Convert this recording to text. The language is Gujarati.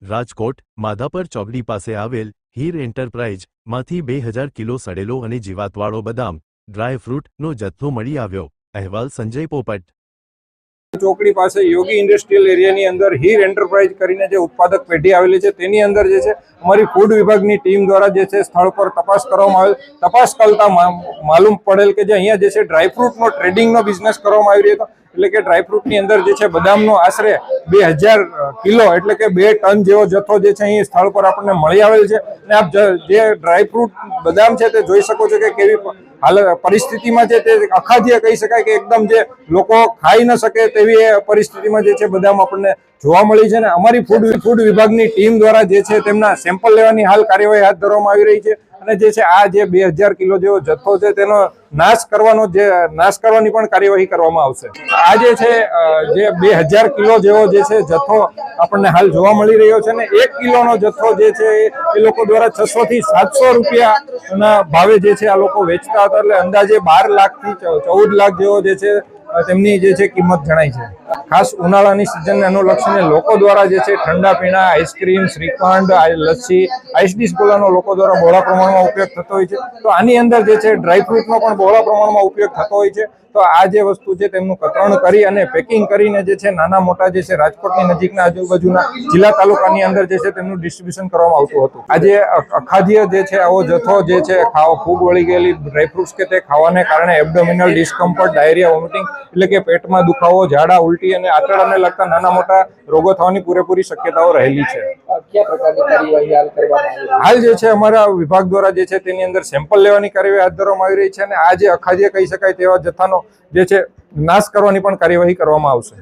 રાજકોટ માધાપર ચોકડી પાસે આવેલ હીર એન્ટરપ્રાઇઝમાંથી 2000 કિલો સડેલો અને જીવાતવાળો બદામ ડ્રાય ફ્રૂટનો જથ્થો મળી આવ્યો। અહેવાલ સંજય પોપટ। ચોકડી પાસે યોગી ઇન્ડસ્ટ્રીયલ એરિયાની અંદર હીર એન્ટરપ્રાઇઝ કરીને જે ઉત્પાદક પેઢી આવેલી છે તેની અંદર જે છે અમારી ફૂડ વિભાગની ટીમ દ્વારા જે છે સ્થળ પર તપાસ કરવામાં આવેલ। તપાસ કરતા માલુમ પડેલ કે જે અહીંયા જે છે ડ્રાયફ્રૂટનો ટ્રેડિંગનો બિઝનેસ કરવામાં આવી રહ્યો હતો, એટલે કે ડ્રાયફ્રૂટની અંદર જે છે બદામનો આશરે 2000 કિલો એટલે કે 2 ટન જેવો જથ્થો જે છે અહીં સ્થળ પર આપણને મળી આવેલ છે। અને આપ જે ડ્રાયફ્રૂટ બદામ છે તે જોઈ શકો છો કે કેવી હાલ પરિસ્થિતિમાં છે, તે અખાદ્ય કહી શકાય કે એકદમ જે લોકો ખાઈ ન શકે તેવી પરિસ્થિતિમાં જે છે બદામ આપણને જોવા મળી છે। ને અમારી ફૂડ વિભાગની ટીમ દ્વારા જે છે તેમના સેમ્પલ લેવાની હાલ કાર્યવાહી હાથ ધરવામાં આવી રહી છે। અને જે છે આ જે 2000 કિલો જેવો જથ્થો છે તેનો નાશ કરવાની પણ કાર્યવાહી કરવામાં આવશે। આ જે છે જે 2000 કિલો જેવો જે છે જથ્થો આપણને હાલ જોવા મળી રહ્યો છે ને 1 કિલોનો જથ્થો જે છે એ લોકો દ્વારા 600 થી 700 રૂપિયાના ભાવે જે છે આ લોકો વેચતા હતા, એટલે અંદાજે 12 લાખથી 14 લાખ જેવો જે છે તેમની જે છે કિંમત જણાય છે। ખાસ ઉનાળાની સિઝનને અનુલક્ષીને લોકો દ્વારા જે છે ઠંડા પીણા, આઈસ્ક્રીમ, શ્રીખંડ, લસ્સી, આઈસડીશ ગોલાનો લોકો દ્વારા બહોળા પ્રમાણમાં ઉપયોગ થતો હોય છે, તો આની અંદર જે છે ડ્રાયફ્રૂટનો પણ બહોળા પ્રમાણમાં ઉપયોગ થતો હોય છે। તો આ જે વસ્તુ છે તેમનું કતરણ કરી અને પેકિંગ કરીને જે છે નાના મોટા જે છે રાજકોટની નજીકના આજુબાજુના જિલ્લા તાલુકાની અંદર જે છે તેમનું ડિસ્ટ્રીબ્યુશન કરવામાં આવતું હતું। આજે અખાદ્ય જે છે આવો જથ્થો જે છે ફૂગ વળી ગયેલી ડ્રાયફ્રૂટ્સ કે તે ખાવાને કારણે એબડોમિનલ ડિસ્કમ્ફર્ટ, ડાયરિયા, વોમિટિંગ એટલે કે પેટમાં દુખાવો, ઝાડા, ઉલટી અને આંતરડાને લગતા નાના મોટા રોગો થવાની પૂરેપૂરી શક્યતાઓ રહેલી છે। હાલ જે છે અમારા વિભાગ દ્વારા જે છે તેની અંદર સેમ્પલ લેવાની કાર્યવાહી હાથ ધરવામાં આવી રહી છે અને આ જે અખાદ્ય કહી શકાય તેવા જથ્થાનો જે છે નાશ કરવાની પણ કાર્યવાહી કરવામાં આવશે।